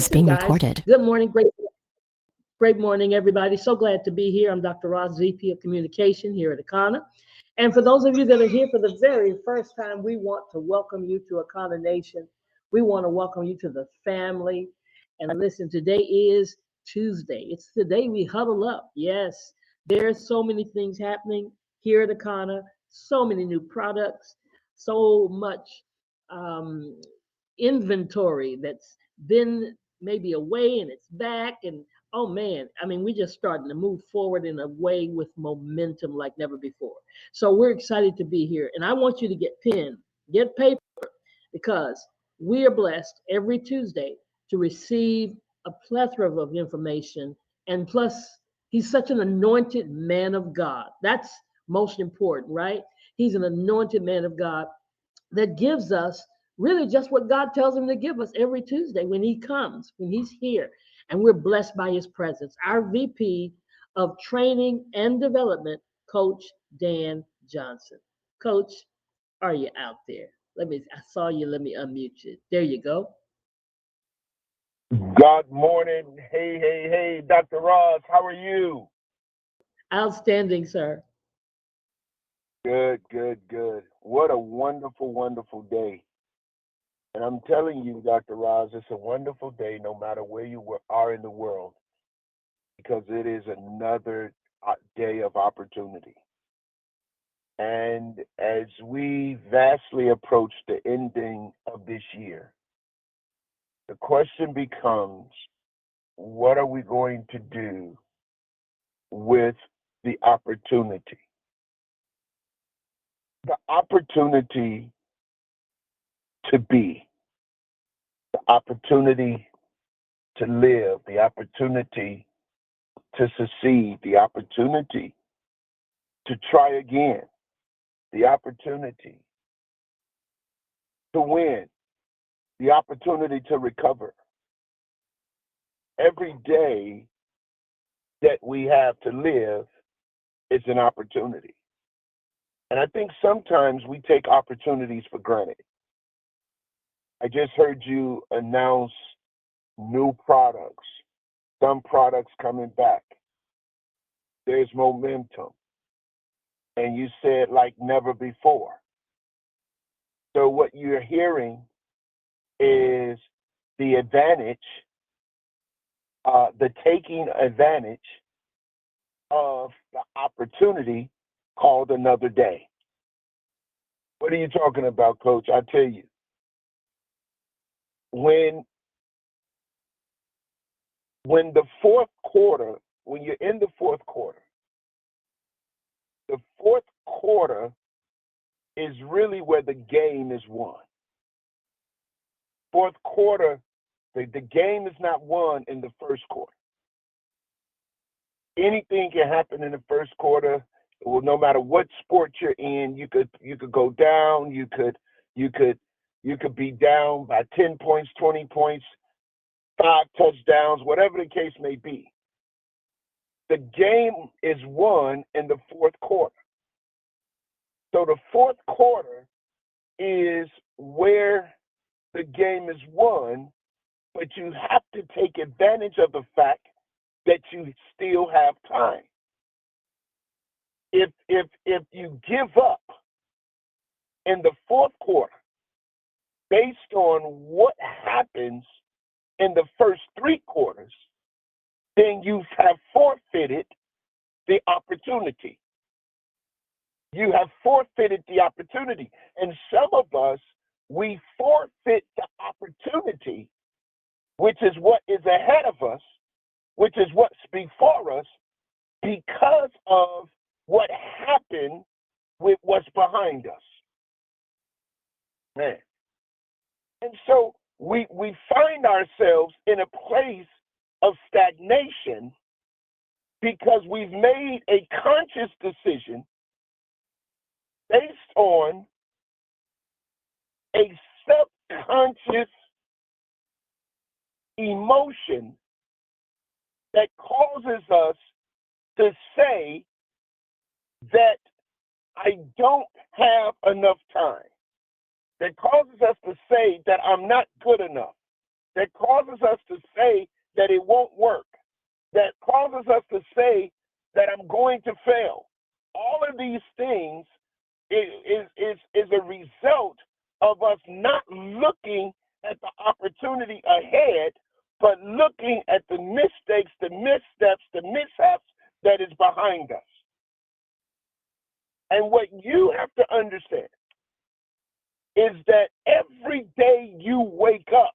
is being Guys, recorded. good morning, great morning, everybody. So glad to be here. I'm Dr. Ross, VP of Communication here at Akana. And for those of you that are here for the very first time, we want to welcome you to Akana Nation. We want to welcome you to the family. And listen, today is Tuesday. It's the day we huddle up. Yes, there's so many things happening here at Akana, so many new products, so much um, inventory that's been maybe away and it's back. And oh man, I mean, we're just starting to move forward in a way with momentum like never before. So we're excited to be here. And I want you to get pen, get paper, because we are blessed every Tuesday to receive a plethora of information. And plus, he's such an anointed man of God. That's most important, right? He's an anointed man of God that gives us really just what God tells him to give us every Tuesday when he comes, when he's here. And we're blessed by his presence. Our VP of Training and Development, Coach Dan Johnson. Coach, are you out there? I saw you. Let me unmute you. There you go. Good morning. Hey, Dr. Ross, how are you? Outstanding, sir. Good. What a wonderful day. And I'm telling you, Dr. Ross, it's a wonderful day no matter where are in the world because it is another day of opportunity. And as we vastly approach the ending of this year, the question becomes, what are we going to do with the opportunity? The opportunity to be, the opportunity to live, the opportunity to succeed, the opportunity to try again, the opportunity to win, the opportunity to recover. Every day that we have to live is an opportunity. And I think sometimes we take opportunities for granted. I just heard you announce new products, some products coming back. There's momentum. And you said like never before. So what you're hearing is the advantage, the taking advantage of the opportunity called another day. What are you talking about, Coach? I tell you, when the fourth quarter, when you're in the fourth quarter is really where the game is won. Fourth quarter, the game is not won in the first quarter. Anything can happen in the first quarter. Well, no matter what sport you're in, you could go down. You could be down by 10 points, 20 points, 5 touchdowns, whatever the case may be. The game is won in the fourth quarter. So the fourth quarter is where the game is won, but you have to take advantage of the fact that you still have time. If you give up in the fourth quarter based on what happens in the first 3 quarters, then you have forfeited the opportunity. You have forfeited the opportunity. And some of us, we forfeit the opportunity, which is what is ahead of us, which is what's before us, because of what happened with what's behind us. Man. And so we find ourselves in a place of stagnation because we've made a conscious decision based on a subconscious emotion that causes us to say that I don't have enough time, that causes us to say that I'm not good enough, that causes us to say that it won't work, that causes us to say that I'm going to fail. All of these things is a result of us not looking at the opportunity ahead, but looking at the mistakes, the missteps, the mishaps that is behind us. And what you have to understand is that every day you wake up,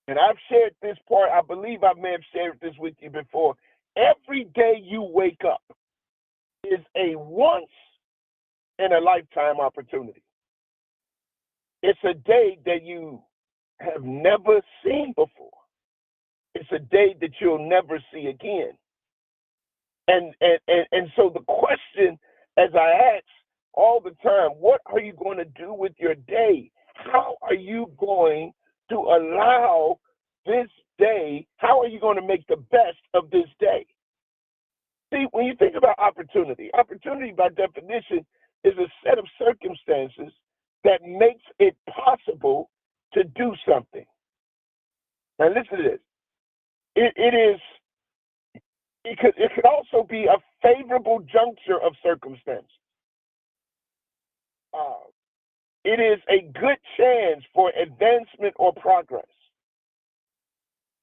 and I've shared this part, I believe I may have shared this with you before. Every day you wake up is a once in a lifetime opportunity. It's a day that you have never seen before. It's a day that you'll never see again. And so the question, as I ask all the time, what are you going to do with your day? How are you going to allow this day, how are you going to make the best of this day? See, when you think about opportunity by definition is a set of circumstances that makes it possible to do something. Now listen to this. It could also be a favorable juncture of circumstances. It is a good chance for advancement or progress.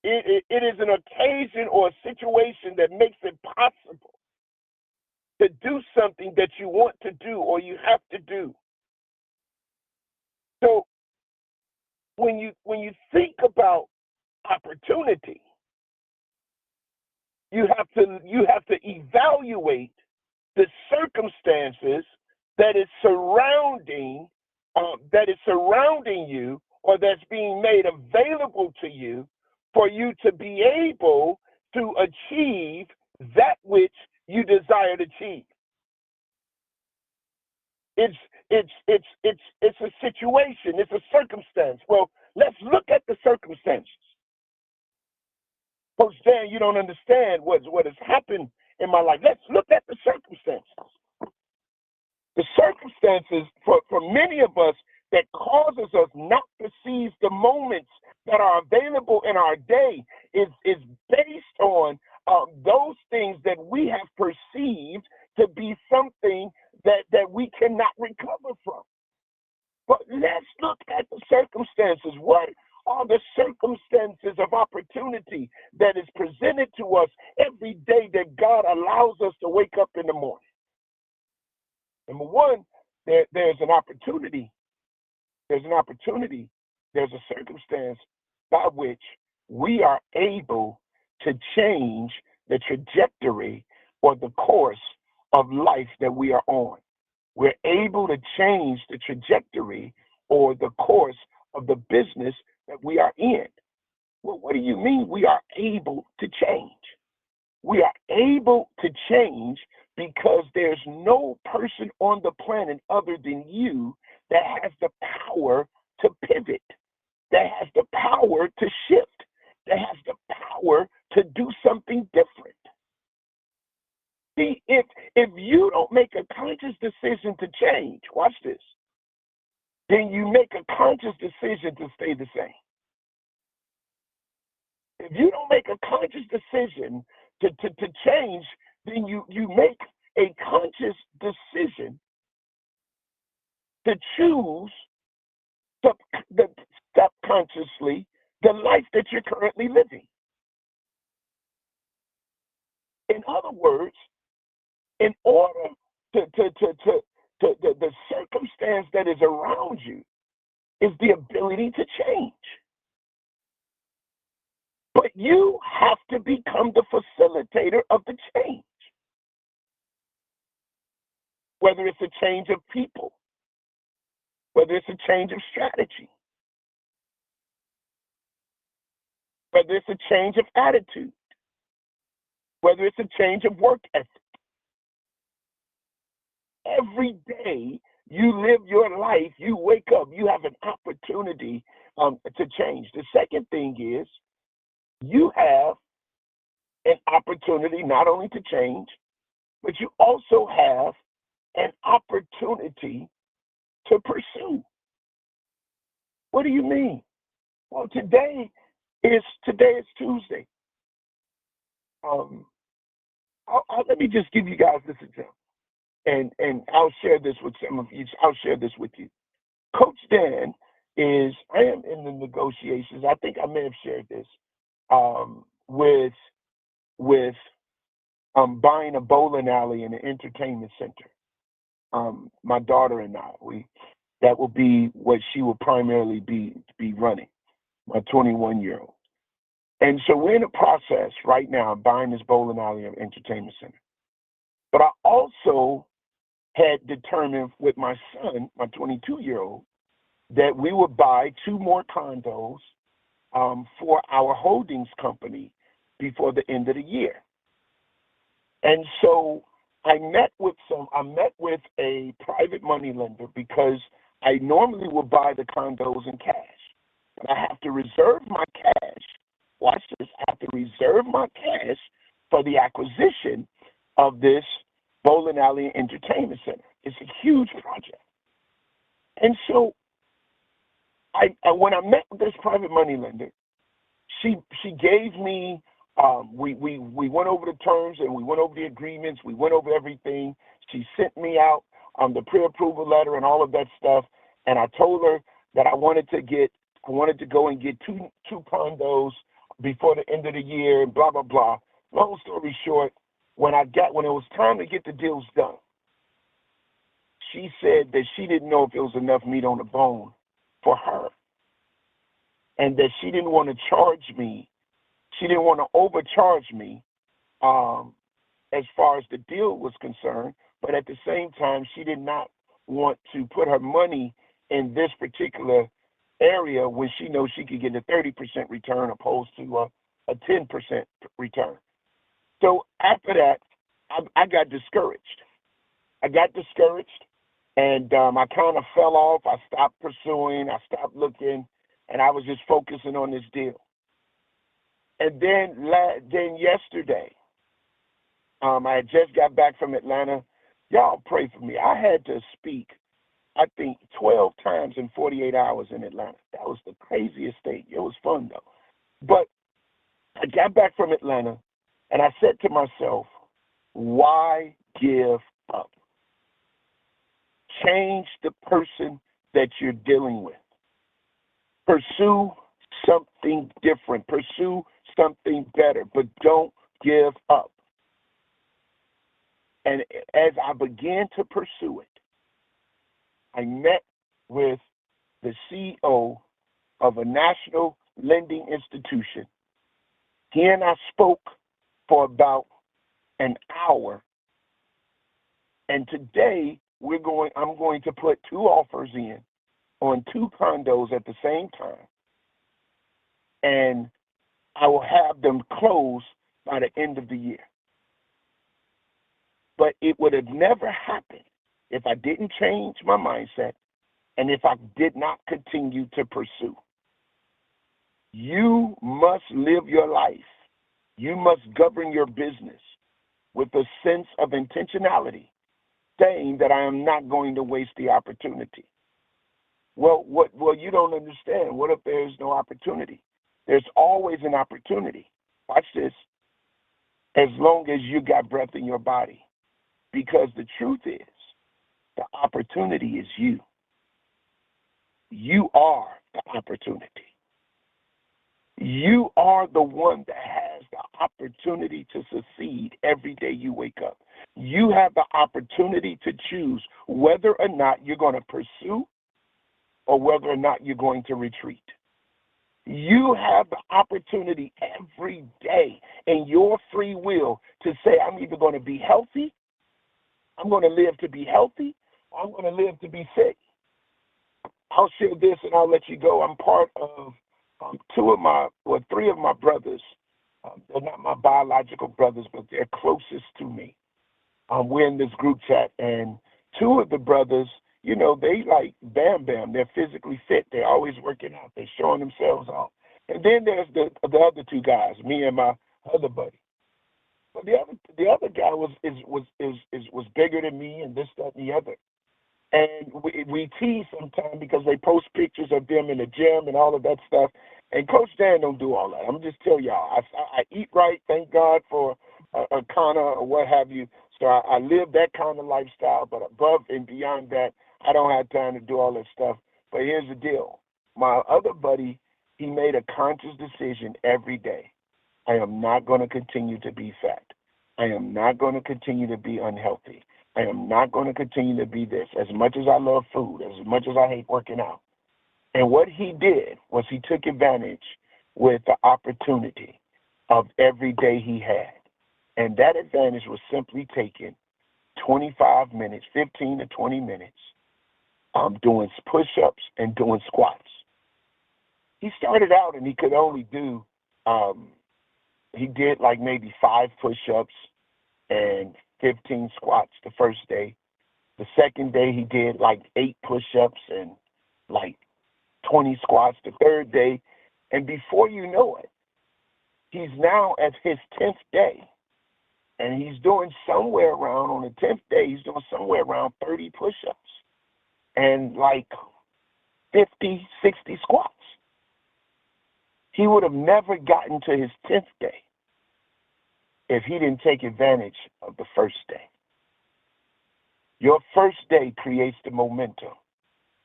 It is an occasion or a situation that makes it possible to do something that you want to do or you have to do. So when you think about opportunity, you have to evaluate the circumstances that is surrounding you, or that's being made available to you for you to be able to achieve that which you desire to achieve. It's a situation, it's a circumstance. Well, let's look at the circumstances. Coach Dan, you don't understand what has happened in my life. Let's look at the circumstances. The circumstances for many of us that causes us not to seize the moments that are available in our day is based on those things that we have perceived to be something that we cannot recover from. But let's look at the circumstances. What are the circumstances of opportunity that is presented to us every day that God allows us to wake up in the morning? Number one, there's an opportunity. There's a circumstance by which we are able to change the trajectory or the course of life that we are on. We're able to change the trajectory or the course of the business that we are in. Well, what do you mean we are able to change? We are able to change because there's no person on the planet other than you that has the power to pivot, that has the power to shift, that has the power to do something different. See, if you don't make a conscious decision to change, watch this, then you make a conscious decision to stay the same. If you don't make a conscious decision to change, then you make a conscious decision to choose subconsciously the life that you're currently living. In other words, in order the circumstance that is around you is the ability to change. But you have to become the facilitator of the change. Whether it's a change of people, whether it's a change of strategy, whether it's a change of attitude, whether it's a change of work ethic. Every day you live your life, you wake up, you have an opportunity to change. The second thing is you have an opportunity not only to change, but you also have an opportunity to pursue. What do you mean? Well, today is Tuesday. Let me just give you guys this example, and I'll share this with some of you. I'll share this with you. Coach Dan I am in the negotiations. I think I may have shared this with buying a bowling alley and an entertainment center. My daughter and that will be what she will primarily be running. My 21-year-old. And so we're in a process right now of buying this bowling alley and entertainment center. But I also had determined with my son, my 22-year-old, that we would buy 2 more condos for our holdings company before the end of the year. And so I met with a private money lender because I normally would buy the condos in cash. But I have to reserve my cash. Watch this. I have to reserve my cash for the acquisition of this bowling alley and entertainment center. It's a huge project. And so when I met with this private money lender, she gave me, we went over the terms and we went over the agreements. We went over everything. She sent me out the pre-approval letter and all of that stuff. And I told her that I wanted to go and get two condos before the end of the year and blah, blah, blah. Long story short, when it was time to get the deals done, she said that she didn't know if it was enough meat on the bone for her, and that she didn't want to charge me. She didn't want to overcharge me as far as the deal was concerned, but at the same time, she did not want to put her money in this particular area when she knows she could get a 30% return opposed to a 10% return. So after that, I got discouraged. And I kind of fell off. I stopped pursuing. I stopped looking, and I was just focusing on this deal. And then yesterday, I had just got back from Atlanta. Y'all pray for me. I had to speak, I think, 12 times in 48 hours in Atlanta. That was the craziest thing. It was fun, though. But I got back from Atlanta, and I said to myself, why give up? Change the person that you're dealing with. Pursue something different. Pursue something better, but don't give up. And as I began to pursue it, I met with the CEO of a national lending institution. He and I spoke for about an hour. And today I'm going to put 2 offers in on 2 condos at the same time. And I will have them closed by the end of the year. But it would have never happened if I didn't change my mindset and if I did not continue to pursue. You must live your life. You must govern your business with a sense of intentionality, saying that I am not going to waste the opportunity. Well, you don't understand. What if there's no opportunity? There's always an opportunity. Watch this. As long as you got breath in your body. Because the truth is, the opportunity is you. You are the opportunity. You are the one that has the opportunity to succeed every day you wake up. You have the opportunity to choose whether or not you're going to pursue or whether or not you're going to retreat. You have the opportunity every day in your free will to say, I'm either going to be healthy, I'm going to live to be healthy, or I'm going to live to be sick. I'll share this and I'll let you go. I'm part of 3 of my brothers. They're not my biological brothers, but they're closest to me. We're in this group chat, and 2 of the brothers, they like bam. They're physically fit. They're always working out. They're showing themselves off. And then there's the other 2 guys, me and my other buddy. But the other guy was bigger than me, and this, that, and the other. And we tease sometimes because they post pictures of them in the gym and all of that stuff. And Coach Dan don't do all that. I'm just tell y'all, I eat right, thank God for a Kana or what have you. So I live that kind of lifestyle, but above and beyond that, I don't have time to do all that stuff. But here's the deal. My other buddy, he made a conscious decision every day. I am not going to continue to be fat. I am not going to continue to be unhealthy. I am not going to continue to be this. As much as I love food, as much as I hate working out. And what he did was he took advantage with the opportunity of every day he had. And that advantage was simply taking 25 minutes, 15 to 20 minutes, doing push-ups and doing squats. He started out and he could only do, he did like maybe 5 push-ups and 15 squats the first day. The second day he did like 8 push-ups and like 20 squats the third day. And before you know it, he's now at his 10th day. And he's doing somewhere around, on the 10th day, he's doing somewhere around 30 push-ups and like 50, 60 squats. He would have never gotten to his 10th day if he didn't take advantage of the first day. Your first day creates the momentum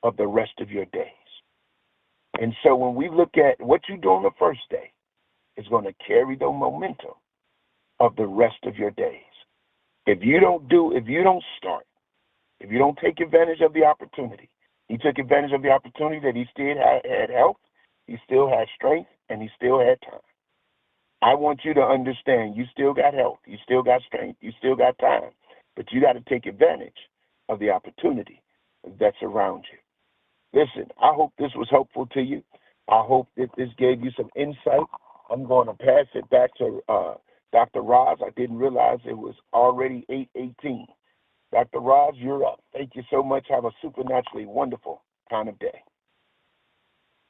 of the rest of your days. And so when we look at what you do on the first day, it's going to carry the momentum of the rest of your days. If you don't start, if you don't take advantage of the opportunity, he took advantage of the opportunity that he still had health, he still had strength, and he still had time. I want you to understand you still got health, you still got strength, you still got time, but you got to take advantage of the opportunity that's around you. Listen, I hope this was helpful to you. I hope that this gave you some insight. I'm going to pass it back to Dr. Roz. I didn't realize it was already 8:18. Dr. Roz, you're up. Thank you so much. Have a supernaturally wonderful kind of day.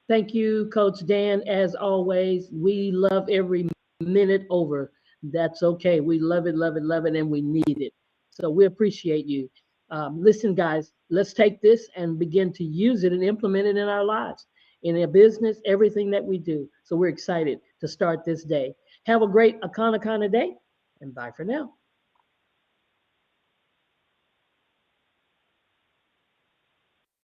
Thank you, Coach Dan. As always, we love every minute over. That's okay. We love it, love it, love it, and we need it. So we appreciate you. Listen, guys, let's take this and begin to use it and implement it in our lives, in our business, everything that we do. So we're excited to start this day. Have a great Akana day, and bye for now.